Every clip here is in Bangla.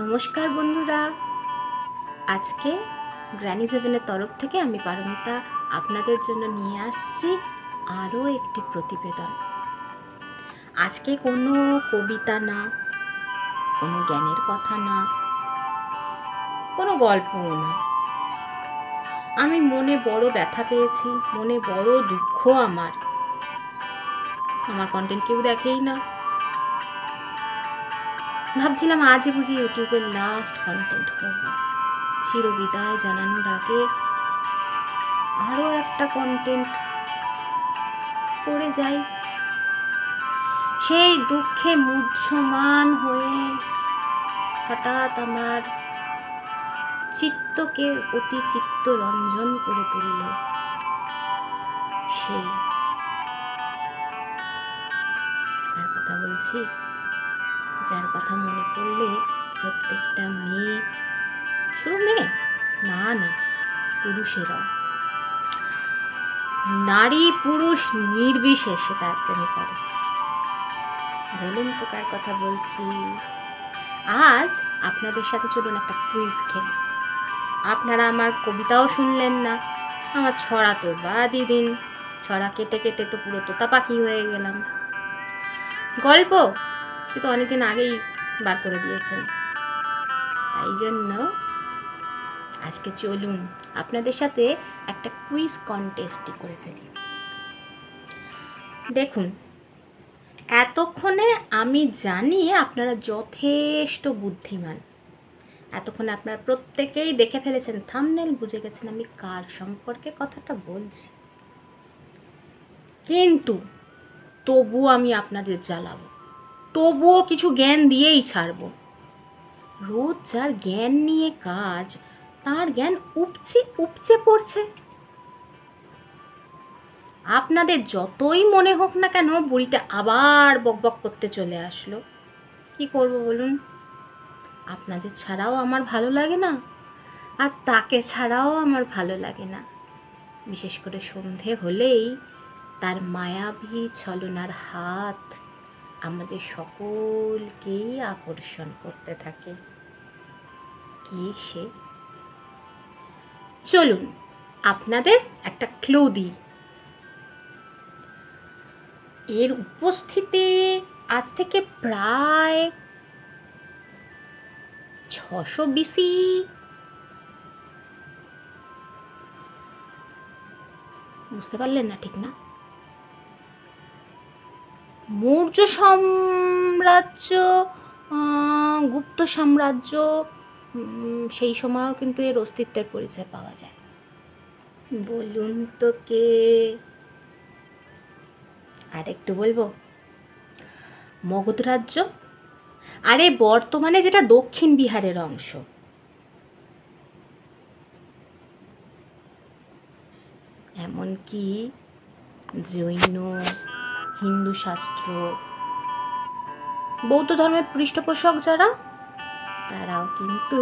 নমস্কার বন্ধুরা, আজকে গ্র্যানি সেভেনের তরফ থেকে আমি পারমিতা আপনাদের জন্য নিয়ে আসছি আরও একটি প্রতিবেদন। আজকে কোনো কবিতা না, কোনো জ্ঞানের কথা না, কোনো গল্পও না। আমি মনে বড় ব্যথা পেয়েছি, মনে বড় দুঃখ। আমার কন্টেন্ট কেউ দেখেই না। ভাবছিলাম আজই বুঝি ইউটিউবের লাস্ট কন্টেন্ট করব। চিরবিদায় জানানোর আগে আরও একটা কন্টেন্ট করে যাই। সেই দুঃখে মূর্ছমান হয়ে হঠাৎ আমার চিত্তকে অতি চিত্তরঞ্জন করে তুলল সেই, আর কথা বলছি, যার কথা মনে পড়লে প্রত্যেকটা মেয়ে, শুধু মেয়ে না না, পুরুষেরাও, নারী পুরুষ নির্বিশেষে তার প্রেমে পড়ে। বলুন তো কার কথা বলছি? আজ আপনাদের সাথে চলুন একটা কুইজ খেলি। আপনারা আমার কবিতাও শুনলেন না, আমার ছড়া তো বাদই দিন, ছড়া কেটে কেটে তো পুরো তোতা পাখি হয়ে গেলাম। গল্প সে তো অনেকদিন আগেই বার করে দিয়েছেন। তাই জন্য আজকে চলুন আপনাদের সাথে একটা কুইজ কন্টেস্টই করে ফেলি। দেখুন, এতক্ষণে আমি জানি আপনারা যথেষ্ট বুদ্ধিমান। এতক্ষণে আপনারা প্রত্যেকেই দেখে ফেলেছেন, থাম্বনেল বুঝে গেছেন আমি কার সম্পর্কে কথাটা বলছি। কিন্তু তবুও আমি আপনাদের জ্বালাবো, তবুও কিছু জ্ঞান দিয়েই ছাড়বো। রোজ যার জ্ঞান নিয়ে কাজ, তার জ্ঞান উপচে উপচে পড়ছে। আপনাদের যতই মনে হোক না কেন বুড়িটা আবার বকবক করতে চলে আসলো। কি করব বলুন? আপনাদের ছাড়াও আমার ভালো লাগে না, আর তাকে ছাড়াও আমার ভালো লাগে না। বিশেষ করে সন্ধে হলেই তার মায়াবী ছলনার হাত আমাদের সকলকেই আকর্ষণ করতে থাকে। কে সে? চলুন আপনাদের একটা ক্লু দিই। এর উপস্থিতি আজ থেকে প্রায় 600 BC। বুঝতে পারলেন না? ঠিক না? মৌর্য সাম্রাজ্য, গুপ্ত সাম্রাজ্য, সেই সময়ও কিন্তু এর অস্তিত্বের পরিচয় পাওয়া যায়। বলুন তো কে? আর একটু বলবো, মগধ রাজ্য, আরে বর্তমানে যেটা দক্ষিণ বিহারের অংশ। এমনকি জৈন, হিন্দু শাস্ত্র, বৌদ্ধ ধর্মের পৃষ্ঠপোষক যারা, তারাও কিন্তু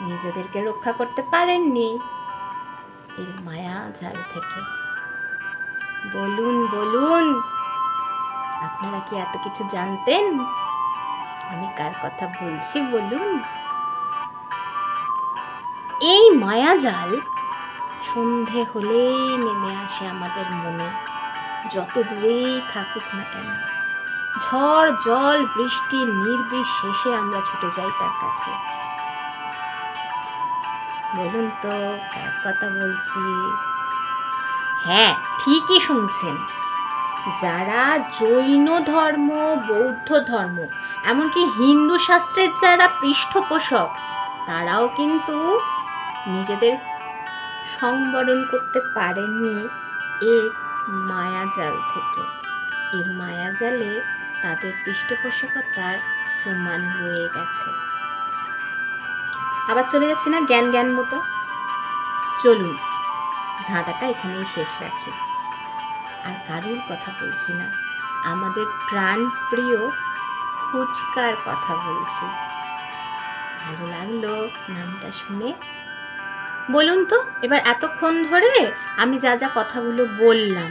নিজেদেরকে রক্ষা করতে পারেননি এর মায়া জাল থেকে। বলুন বলুন, আপনারা কি এত কিছু জানতেন? আমি কার কথা বলছি বলুন? এই মায়াজাল সন্ধে হলেই নেমে আসে আমাদের মনে, যত দূরেই থাকুক না কেন। ঝড় জল বৃষ্টি নির্বিশেষে আমরা ছুটে যাই তার কাছে। বলুন তো কার কথা বলছি? হ্যাঁ, ঠিকই শুনছেন। যারা জৈন ধর্ম, বৌদ্ধ ধর্ম, এমনকি হিন্দু শাস্ত্রের যারা পৃষ্ঠপোষক, তারাও কিন্তু নিজেদের সংবরণ করতে পারেননি এর মায়াজাল থেকে। এর মায়াজালে তাদের পৃষ্ঠপোষকতার প্রমাণ রয়ে গেছে। আবার চলে যাচ্ছি না জ্ঞান জ্ঞান মতো? চলুন ধাঁধাটা এখানেই শেষ রাখি। আর কারুর কথা বলছি না, আমাদের প্রাণপ্রিয় ফুচকার কথা বলছি। ভালো লাগলো নামটা শুনে? বলুন তো এবার, এতক্ষণ ধরে আমি যা যা কথাগুলো বললাম,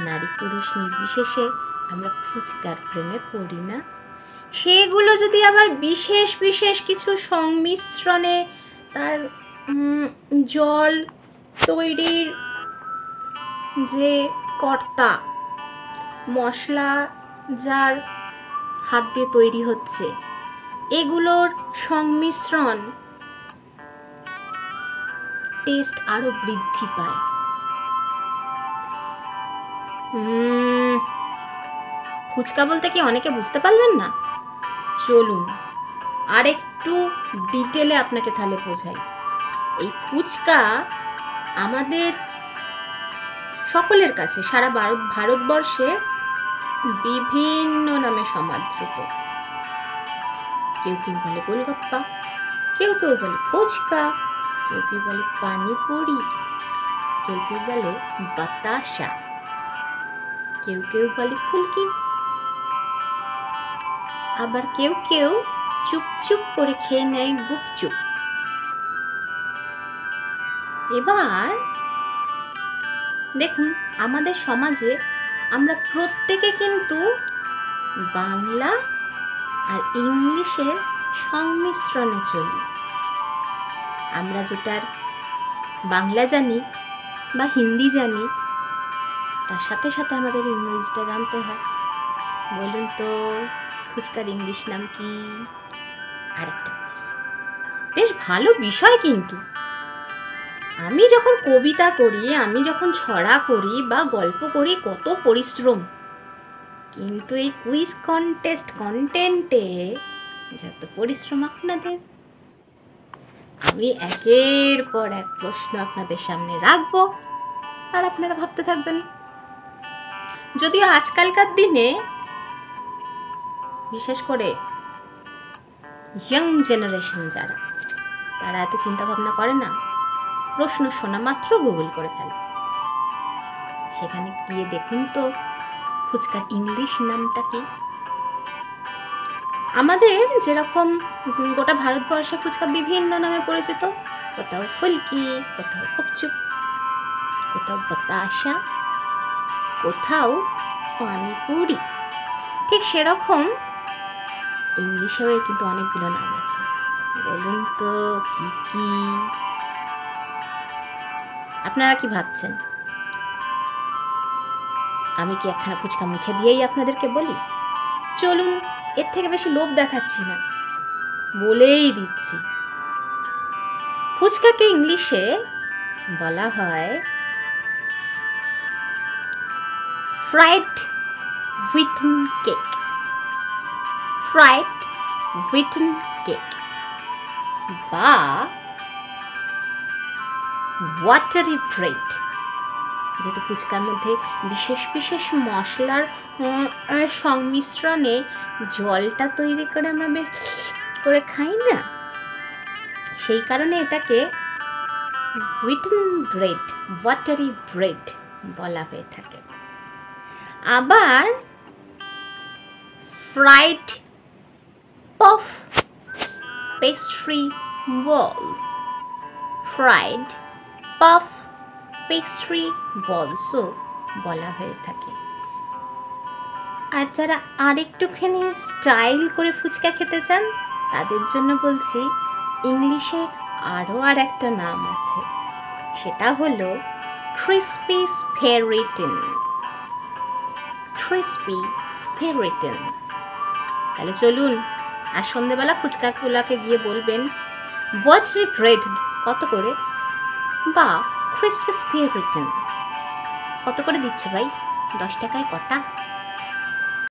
নারী পুরুষ নির্বিশেষে আমরা ফুচকার প্রেমে পড়ি না? সেগুলো যদি আবার বিশেষ বিশেষ কিছু সংমিশ্রণে তার জল তৈরির যে কর্তা, মশলা যার হাত দিয়ে তৈরি হচ্ছে, এগুলোর সংমিশ্রণ টেস্ট আরো বৃদ্ধি পায়। ফুচকা বলতে কি অনেকে বুঝতে পারলেন না? চলুন আরেকটু ডিটেলে আপনাকে তাহলে বোঝাই। এই ফুচকা আমাদের সকলের কাছে সারা ভারতবর্ষে বিভিন্ন নামে সমাদৃত। কেউ কেউ বলে গোলগাপ্পা, কেউ কেউ বলে ফুচকা, কেউ কেউ বলে পানিপুরি, কেউ কেউ বলে বাতাসা, কেউ কেউ বলে ফুলকি, আবার কেউ কেউ চুপচুপ করে খেয়ে নেয় গুপচুপ। এবার দেখুন, আমাদের সমাজে আমরা প্রত্যেকে কিন্তু বাংলা আর ইংলিশের সংমিশ্রণে চলি। আমরা যেটার বাংলা জানি বা হিন্দি জানি, তার সাথে সাথে আমাদের ইংরেজিটা জানতে হয়। বলুন তো ফুচকার ইংলিশ নাম কি? আরেকটা বেশ ভালো বিষয়। কিন্তু আমি যখন কবিতা করি, আমি যখন ছড়া করি বা গল্প করি, কত পরিশ্রম, কিন্তু এই কুইজ কন্টেন্টে যত পরিশ্রম আপনাদের। আমি একের পর এক প্রশ্ন আপনাদের সামনে রাখবো আর আপনারা ভাবতে থাকবেন। যদিও আজকালকার দিনে বিশেষ করে ইয়াং জেনারেশন যারা, তারা এত চিন্তা ভাবনা করে না, প্রশ্ন শোনা মাত্র গুগল করে ফেলে। সেখানে গিয়ে দেখুন তো ফুচকার ইংলিশ নামটা কি। আমাদের যেরকম গোটা ভারতবর্ষে ফুচকা বিভিন্ন নামে পরিচিত, কোথাও ফুলকি, কোথাও গুপচুপ, কোথাও বাতাসা, কোথাও পানিপুরি, ঠিক সেরকম ইংলিশেও কিন্তু অনেকগুলো নাম আছে। বলুন তো কি কি? আপনারা কি ভাবছেন? আমি কি একখানা ফুচকা মুখে দিয়েই আপনাদেরকে বলি? চলুন, এর থেকে বেশি লোভ দেখাচ্ছি না, বলেই দিচ্ছি। ফুচকাকে ইংলিশে বলা হয় ফ্রাইড হুইটেন কেক। ফ্রাইড হুইটেন কেক বা ওয়াটারি ব্রেড। যেহেতু ফুচকার মধ্যে বিশেষ বিশেষ মশলার সংমিশ্রণে জলটা তৈরি করে আমরা বেশ করে খাই না, সেই কারণে এটাকে হুইটেন ব্রেড, ওয়াটারি ব্রেড বলা হয়ে থাকে। আবার ফ্রাইড পফ পেস্ট্রি বলস, ফ্রাইড পফ পেস্ট্রি বলসও বলা হয়ে থাকে। আর যারা আরেকটুখানি স্টাইল করে ফুচকা খেতে চান, তাদের জন্য বলছি ইংলিশে আরও আর একটা নাম আছে, সেটা হলো ক্রিসপি স্পেরিটিন। ক্রিসপি স্পেরিটিন। তাহলে চলুন, আর সন্ধেবেলা ফুচকাগুলাকে গিয়ে বলবেন ওয়াটারি ব্রেড কত করে, বা ক্রিসপি স্পেরিটিন কত করে দিচ্ছ ভাই? 10 টাকায় কটা?